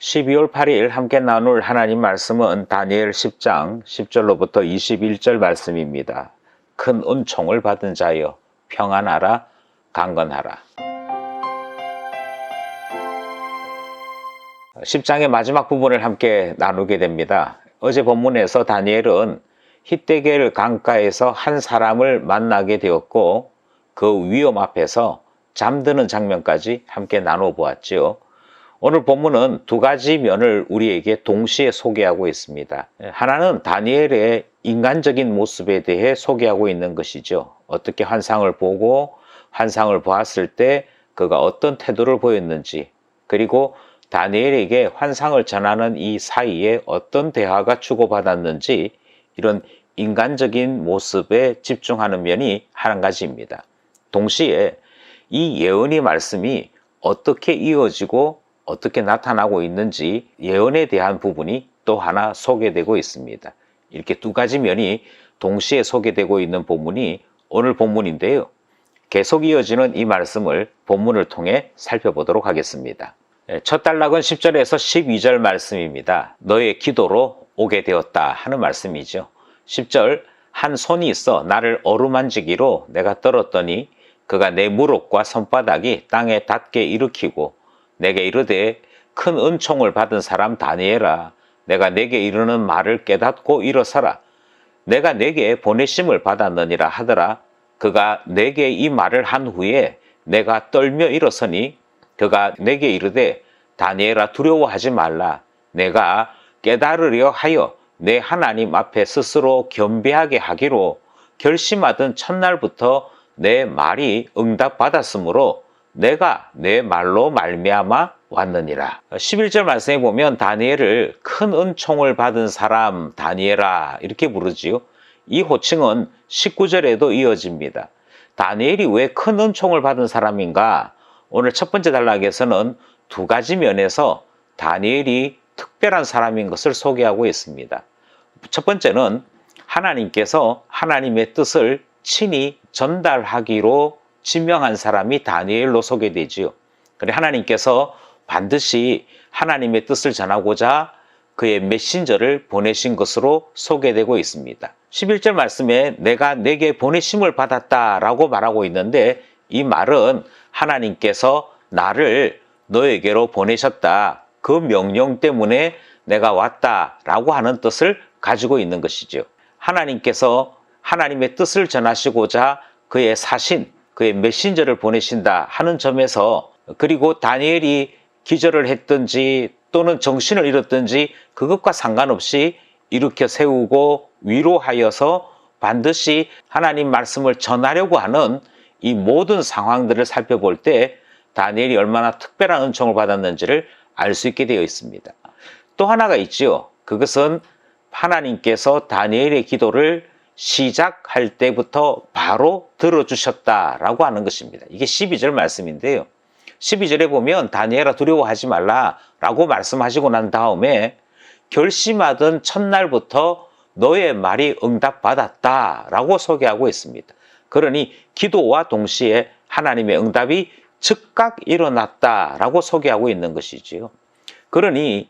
12월 8일 함께 나눌 하나님 말씀은 다니엘 10장 10절로부터 21절 말씀입니다. 큰 은총을 받은 자여 평안하라 강건하라. 10장의 마지막 부분을 함께 나누게 됩니다. 어제 본문에서 다니엘은 히데겔 강가에서 한 사람을 만나게 되었고 그 위험 앞에서 잠드는 장면까지 함께 나눠 보았지요. 오늘 본문은 두 가지 면을 우리에게 동시에 소개하고 있습니다. 하나는 다니엘의 인간적인 모습에 대해 소개하고 있는 것이죠. 어떻게 환상을 보고 환상을 보았을 때 그가 어떤 태도를 보였는지, 그리고 다니엘에게 환상을 전하는 이 사이에 어떤 대화가 주고받았는지, 이런 인간적인 모습에 집중하는 면이 한 가지입니다. 동시에 이 예언의 말씀이 어떻게 이어지고 어떻게 나타나고 있는지 예언에 대한 부분이 또 하나 소개되고 있습니다. 이렇게 두 가지 면이 동시에 소개되고 있는 본문이 오늘 본문인데요. 계속 이어지는 이 말씀을 본문을 통해 살펴보도록 하겠습니다. 첫 단락은 10절에서 12절 말씀입니다. 너의 기도로 오게 되었다 하는 말씀이죠. 10절, 한 손이 있어 나를 어루만지기로 내가 떨었더니 그가 내 무릎과 손바닥이 땅에 닿게 일으키고 내게 이르되 큰 은총을 받은 사람 다니엘아, 내가 내게 이르는 말을 깨닫고 일어서라. 내가 내게 보내심을 받았느니라 하더라. 그가 내게 이 말을 한 후에 내가 떨며 일어서니 그가 내게 이르되 다니엘아, 두려워하지 말라. 내가 깨달으려 하여 내 하나님 앞에 스스로 겸비하게 하기로 결심하던 첫날부터 내 말이 응답받았으므로 내가 내 말로 말미암아 왔느니라. 11절 말씀에 보면 다니엘을 큰 은총을 받은 사람 다니엘아 이렇게 부르지요. 이 호칭은 19절에도 이어집니다. 다니엘이 왜 큰 은총을 받은 사람인가? 오늘 첫 번째 단락에서는 두 가지 면에서 다니엘이 특별한 사람인 것을 소개하고 있습니다. 첫 번째는 하나님께서 하나님의 뜻을 친히 전달하기로 지명한 사람이 다니엘로 소개되지요. 그래 하나님께서 반드시 하나님의 뜻을 전하고자 그의 메신저를 보내신 것으로 소개되고 있습니다. 11절 말씀에 내가 내게 보내심을 받았다라고 말하고 있는데 이 말은 하나님께서 나를 너에게로 보내셨다. 그 명령 때문에 내가 왔다라고 하는 뜻을 가지고 있는 것이죠. 하나님께서 하나님의 뜻을 전하시고자 그의 사신, 그의 메신저를 보내신다 하는 점에서, 그리고 다니엘이 기절을 했든지 또는 정신을 잃었든지 그것과 상관없이 일으켜 세우고 위로하여서 반드시 하나님 말씀을 전하려고 하는 이 모든 상황들을 살펴볼 때 다니엘이 얼마나 특별한 은총을 받았는지를 알 수 있게 되어 있습니다. 또 하나가 있지요. 그것은 하나님께서 다니엘의 기도를 시작할 때부터 바로 들어주셨다라고 하는 것입니다. 이게 12절 말씀인데요. 12절에 보면 다니엘아 두려워하지 말라라고 말씀하시고 난 다음에 결심하던 첫날부터 너의 말이 응답받았다라고 소개하고 있습니다. 그러니 기도와 동시에 하나님의 응답이 즉각 일어났다라고 소개하고 있는 것이지요. 그러니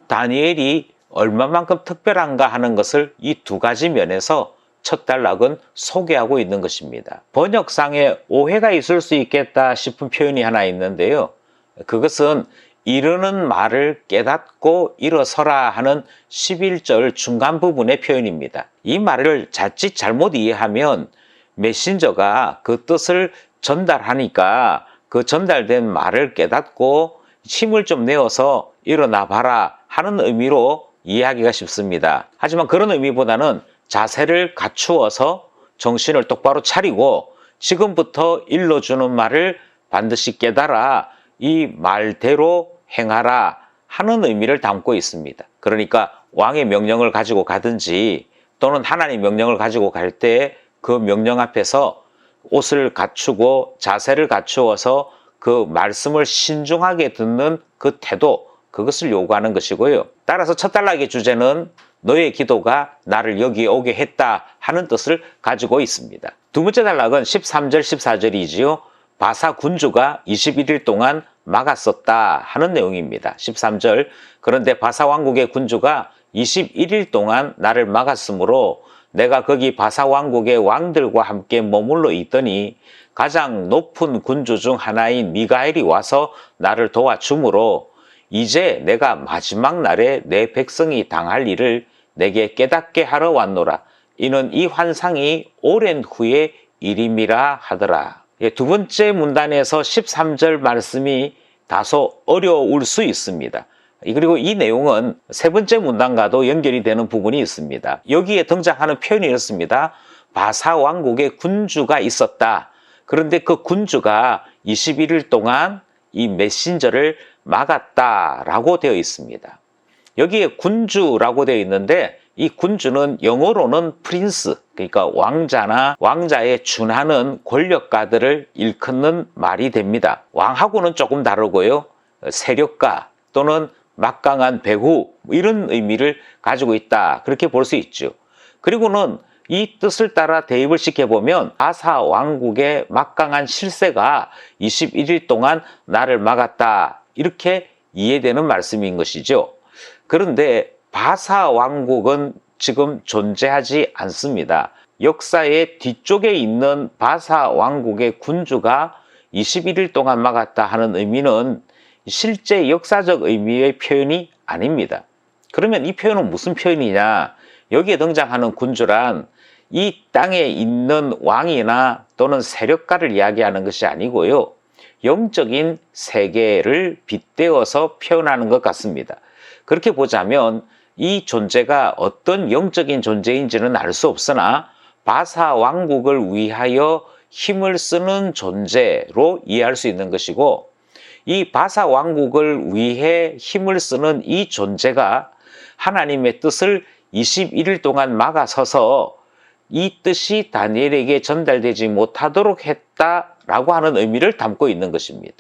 다니엘이 얼마만큼 특별한가 하는 것을 이 두 가지 면에서 첫 단락은 소개하고 있는 것입니다. 번역상에 오해가 있을 수 있겠다 싶은 표현이 하나 있는데요. 그것은 이르는 말을 깨닫고 일어서라 하는 11절 중간 부분의 표현입니다. 이 말을 자칫 잘못 이해하면 메신저가 그 뜻을 전달하니까 그 전달된 말을 깨닫고 힘을 좀 내어서 일어나 봐라 하는 의미로 이해하기가 쉽습니다. 하지만 그런 의미보다는 자세를 갖추어서 정신을 똑바로 차리고 지금부터 일러주는 말을 반드시 깨달아 이 말대로 행하라 하는 의미를 담고 있습니다. 그러니까 왕의 명령을 가지고 가든지 또는 하나님의 명령을 가지고 갈 때 그 명령 앞에서 옷을 갖추고 자세를 갖추어서 그 말씀을 신중하게 듣는 그 태도, 그것을 요구하는 것이고요. 따라서 첫 단락의 주제는 너의 기도가 나를 여기에 오게 했다 하는 뜻을 가지고 있습니다. 두 번째 단락은 13절 14절이지요. 바사 군주가 21일 동안 막았었다 하는 내용입니다. 13절 그런데 바사왕국의 군주가 21일 동안 나를 막았으므로 내가 거기 바사왕국의 왕들과 함께 머물러 있더니 가장 높은 군주 중 하나인 미가엘이 와서 나를 도와주므로 이제 내가 마지막 날에 내 백성이 당할 일을 내게 깨닫게 하러 왔노라. 이는 이 환상이 오랜 후의 일임이라 하더라. 두 번째 문단에서 13절 말씀이 다소 어려울 수 있습니다. 그리고 이 내용은 세 번째 문단과도 연결이 되는 부분이 있습니다. 여기에 등장하는 표현이 이렇습니다. 바사 왕국의 군주가 있었다. 그런데 그 군주가 21일 동안 이 메신저를 막았다라고 되어 있습니다. 여기에 군주라고 되어 있는데 이 군주는 영어로는 프린스, 그러니까 왕자나 왕자에 준하는 권력가들을 일컫는 말이 됩니다. 왕하고는 조금 다르고요. 세력가 또는 막강한 배후 이런 의미를 가지고 있다. 그렇게 볼 수 있죠. 그리고는 이 뜻을 따라 대입을 시켜보면 바사 왕국의 막강한 실세가 21일 동안 나를 막았다. 이렇게 이해되는 말씀인 것이죠. 그런데 바사 왕국은 지금 존재하지 않습니다. 역사의 뒤쪽에 있는 바사 왕국의 군주가 21일 동안 막았다 하는 의미는 실제 역사적 의미의 표현이 아닙니다. 그러면 이 표현은 무슨 표현이냐? 여기에 등장하는 군주란 이 땅에 있는 왕이나 또는 세력가를 이야기하는 것이 아니고요. 영적인 세계를 빗대어서 표현하는 것 같습니다. 그렇게 보자면 이 존재가 어떤 영적인 존재인지는 알 수 없으나 바사 왕국을 위하여 힘을 쓰는 존재로 이해할 수 있는 것이고 이 바사 왕국을 위해 힘을 쓰는 이 존재가 하나님의 뜻을 21일 동안 막아서서 이 뜻이 다니엘에게 전달되지 못하도록 했다라고 하는 의미를 담고 있는 것입니다.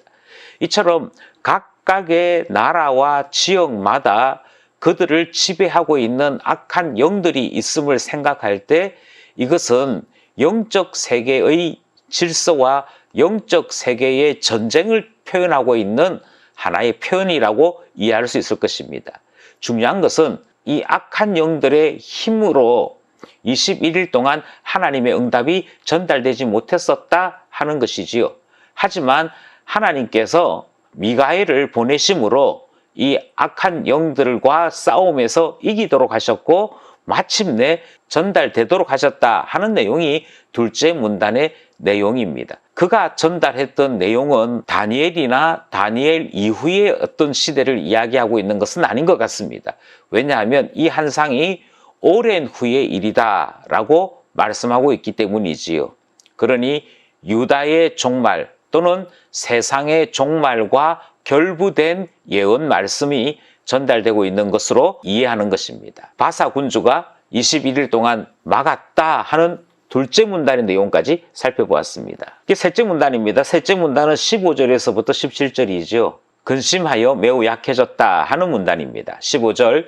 이처럼 각각의 나라와 지역마다 그들을 지배하고 있는 악한 영들이 있음을 생각할 때 이것은 영적 세계의 질서와 영적 세계의 전쟁을 표현하고 있는 하나의 표현이라고 이해할 수 있을 것입니다. 중요한 것은 이 악한 영들의 힘으로 21일 동안 하나님의 응답이 전달되지 못했었다 하는 것이지요. 하지만 하나님께서 미가엘을 보내심으로 이 악한 영들과 싸움에서 이기도록 하셨고 마침내 전달되도록 하셨다 하는 내용이 둘째 문단의 내용입니다. 그가 전달했던 내용은 다니엘이나 다니엘 이후의 어떤 시대를 이야기하고 있는 것은 아닌 것 같습니다. 왜냐하면 이 환상이 오랜 후의 일이다 라고 말씀하고 있기 때문이지요. 그러니 유다의 종말 또는 세상의 종말과 결부된 예언 말씀이 전달되고 있는 것으로 이해하는 것입니다. 바사 군주가 21일 동안 막았다 하는 둘째 문단의 내용까지 살펴보았습니다. 이게 셋째 문단입니다. 셋째 문단은 15절에서부터 17절이죠. 근심하여 매우 약해졌다 하는 문단입니다. 15절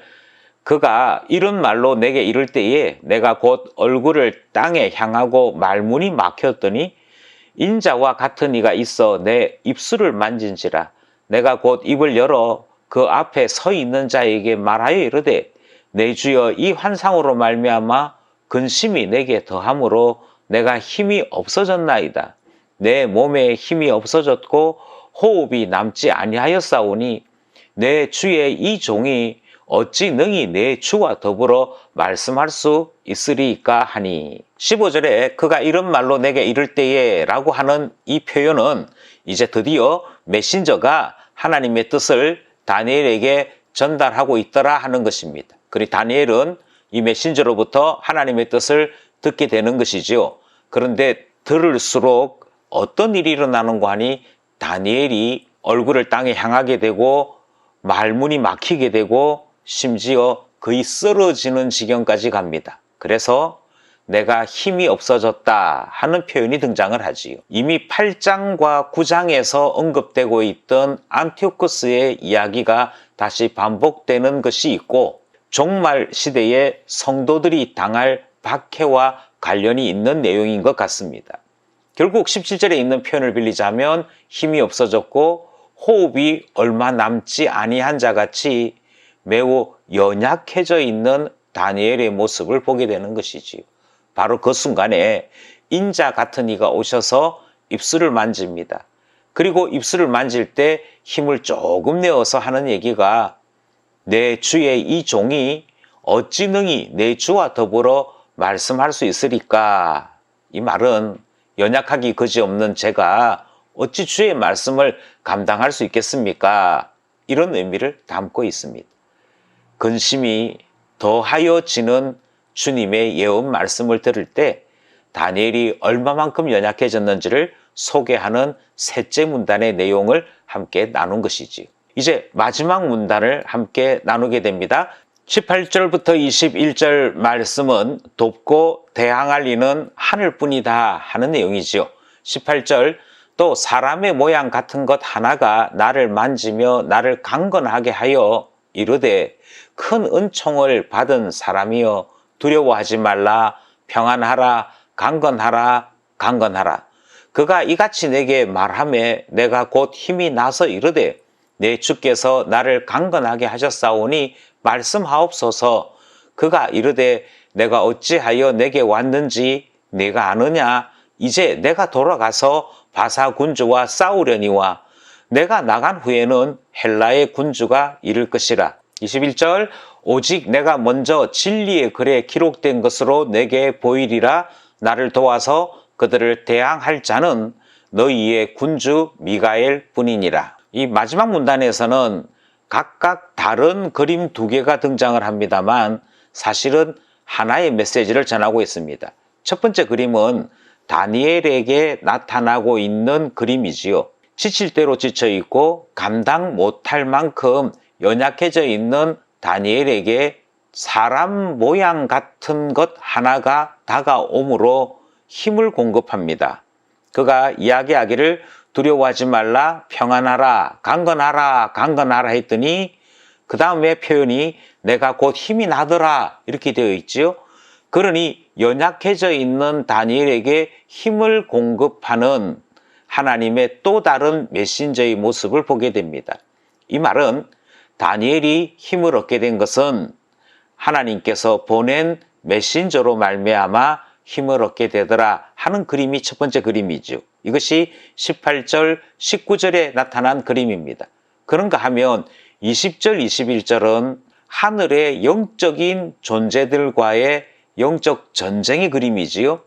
그가 이런 말로 내게 이를 때에 내가 곧 얼굴을 땅에 향하고 말문이 막혔더니 인자와 같은 이가 있어 내 입술을 만진지라 내가 곧 입을 열어 그 앞에 서 있는 자에게 말하여 이르되 내 주여 이 환상으로 말미암아 근심이 내게 더함으로 내가 힘이 없어졌나이다. 내 몸에 힘이 없어졌고 호흡이 남지 아니하였사오니 내 주의 이 종이 어찌 능히 내 주와 더불어 말씀할 수 있으리까 하니 15절에 그가 이런 말로 내게 이를 때에 라고 하는 이 표현은 이제 드디어 메신저가 하나님의 뜻을 다니엘에게 전달하고 있더라 하는 것입니다. 그리고 다니엘은 이 메신저로부터 하나님의 뜻을 듣게 되는 것이지요. 그런데 들을수록 어떤 일이 일어나는가 하니 다니엘이 얼굴을 땅에 향하게 되고 말문이 막히게 되고 심지어 거의 쓰러지는 지경까지 갑니다. 그래서 내가 힘이 없어졌다 하는 표현이 등장을 하지요. 이미 8장과 9장에서 언급되고 있던 안티오쿠스의 이야기가 다시 반복되는 것이 있고 종말 시대에 성도들이 당할 박해와 관련이 있는 내용인 것 같습니다. 결국 17절에 있는 표현을 빌리자면 힘이 없어졌고 호흡이 얼마 남지 아니한 자같이 매우 연약해져 있는 다니엘의 모습을 보게 되는 것이지요. 바로 그 순간에 인자 같은 이가 오셔서 입술을 만집니다. 그리고 입술을 만질 때 힘을 조금 내어서 하는 얘기가, 내 주의 이 종이 어찌 능히 내 주와 더불어 말씀할 수 있으리까? 이 말은 연약하기 그지없는 제가 어찌 주의 말씀을 감당할 수 있겠습니까? 이런 의미를 담고 있습니다. 근심이 더하여지는 주님의 예언 말씀을 들을 때 다니엘이 얼마만큼 연약해졌는지를 소개하는 셋째 문단의 내용을 함께 나눈 것이지. 이제 마지막 문단을 함께 나누게 됩니다. 18절부터 21절 말씀은 돕고 대항할 이는 하늘뿐이다 하는 내용이지요. 18절, 또 사람의 모양 같은 것 하나가 나를 만지며 나를 강건하게 하여 이르되, 큰 은총을 받은 사람이여 두려워하지 말라, 평안하라, 강건하라, 강건하라. 그가 이같이 내게 말하매 내가 곧 힘이 나서 이르되, 내 주께서 나를 강건하게 하셨사오니 말씀하옵소서. 그가 이르되, 내가 어찌하여 내게 왔는지 네가 아느냐? 이제 내가 돌아가서 바사 군주와 싸우려니와 내가 나간 후에는 헬라의 군주가 이를 것이라. 21절, 오직 내가 먼저 진리의 글에 기록된 것으로 내게 보이리라. 나를 도와서 그들을 대항할 자는 너희의 군주 미가엘 뿐이니라. 이 마지막 문단에서는 각각 다른 그림 두 개가 등장을 합니다만 사실은 하나의 메시지를 전하고 있습니다. 첫 번째 그림은 다니엘에게 나타나고 있는 그림이지요. 지칠 대로 지쳐 있고 감당 못할 만큼 연약해져 있는 다니엘에게 사람 모양 같은 것 하나가 다가오므로 힘을 공급합니다. 그가 이야기하기를 두려워하지 말라, 평안하라, 강건하라, 강건하라 했더니 그 다음에 표현이 내가 곧 힘이 나더라 이렇게 되어 있지요. 그러니 연약해져 있는 다니엘에게 힘을 공급하는 하나님의 또 다른 메신저의 모습을 보게 됩니다. 이 말은 다니엘이 힘을 얻게 된 것은 하나님께서 보낸 메신저로 말미암아 힘을 얻게 되더라 하는 그림이 첫 번째 그림이죠. 이것이 18절, 19절에 나타난 그림입니다. 그런가 하면 20절, 21절은 하늘의 영적인 존재들과의 영적 전쟁의 그림이지요.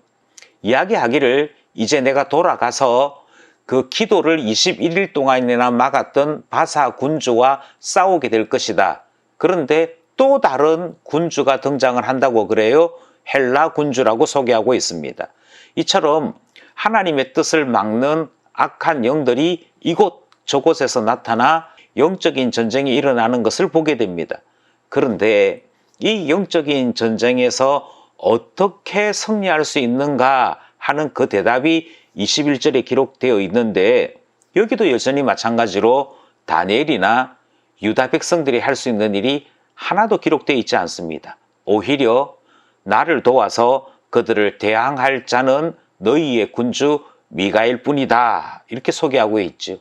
이야기하기를 이제 내가 돌아가서 그 기도를 21일 동안이나 막았던 바사 군주와 싸우게 될 것이다. 그런데 또 다른 군주가 등장을 한다고 그래요. 헬라 군주라고 소개하고 있습니다. 이처럼 하나님의 뜻을 막는 악한 영들이 이곳 저곳에서 나타나 영적인 전쟁이 일어나는 것을 보게 됩니다. 그런데 이 영적인 전쟁에서 어떻게 승리할 수 있는가 하는 그 대답이 21절에 기록되어 있는데, 여기도 여전히 마찬가지로 다니엘이나 유다 백성들이 할 수 있는 일이 하나도 기록되어 있지 않습니다. 오히려 나를 도와서 그들을 대항할 자는 너희의 군주 미가엘 뿐이다 이렇게 소개하고 있죠.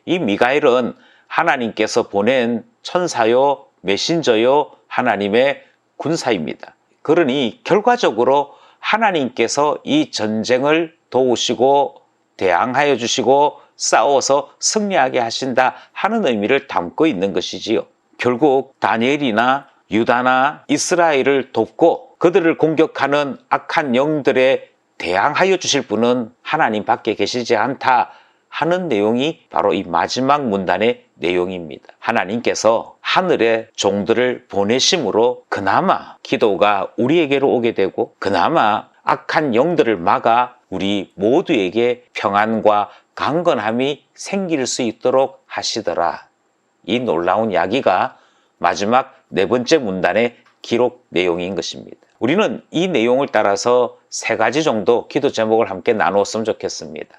이 미가엘은 하나님께서 보낸 천사요, 메신저요, 하나님의 군사입니다. 그러니 결과적으로 하나님께서 이 전쟁을 도우시고 대항하여 주시고 싸워서 승리하게 하신다 하는 의미를 담고 있는 것이지요. 결국 다니엘이나 유다나 이스라엘을 돕고 그들을 공격하는 악한 영들에 대항하여 주실 분은 하나님 밖에 계시지 않다 하는 내용이 바로 이 마지막 문단의 내용입니다. 하나님께서 하늘의 종들을 보내심으로 그나마 기도가 우리에게로 오게 되고 그나마 악한 영들을 막아 우리 모두에게 평안과 강건함이 생길 수 있도록 하시더라. 이 놀라운 이야기가 마지막 네 번째 문단의 기록 내용인 것입니다. 우리는 이 내용을 따라서 세 가지 정도 기도 제목을 함께 나누었으면 좋겠습니다.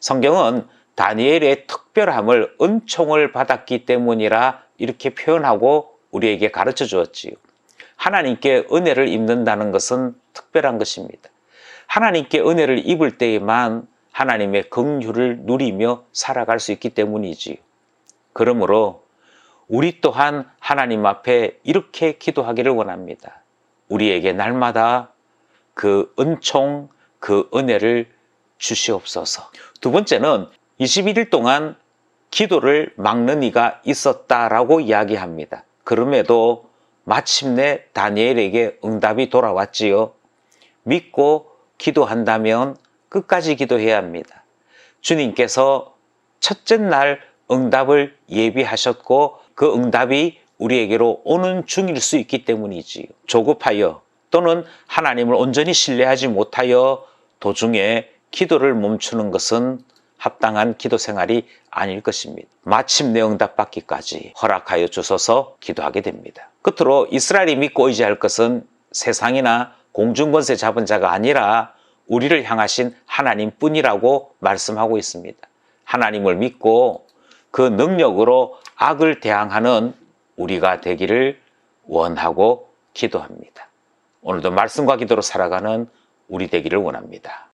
성경은 다니엘의 특별함을 은총을 받았기 때문이라 이렇게 표현하고 우리에게 가르쳐 주었지요. 하나님께 은혜를 입는다는 것은 특별한 것입니다. 하나님께 은혜를 입을 때에만 하나님의 긍휼을 누리며 살아갈 수 있기 때문이지요. 그러므로 우리 또한 하나님 앞에 이렇게 기도하기를 원합니다. 우리에게 날마다 그 은총, 그 은혜를 주시옵소서. 두 번째는 21일 동안 기도를 막는 이가 있었다라고 이야기합니다. 그럼에도 마침내 다니엘에게 응답이 돌아왔지요. 믿고 기도한다면 끝까지 기도해야 합니다. 주님께서 첫째 날 응답을 예비하셨고 그 응답이 우리에게로 오는 중일 수 있기 때문이지요. 조급하여 또는 하나님을 온전히 신뢰하지 못하여 도중에 기도를 멈추는 것은 합당한 기도 생활이 아닐 것입니다. 마침내 응답받기까지 허락하여 주소서 기도하게 됩니다. 끝으로 이스라엘이 믿고 의지할 것은 세상이나 공중권세 잡은 자가 아니라 우리를 향하신 하나님뿐이라고 말씀하고 있습니다. 하나님을 믿고 그 능력으로 악을 대항하는 우리가 되기를 원하고 기도합니다. 오늘도 말씀과 기도로 살아가는 우리 되기를 원합니다.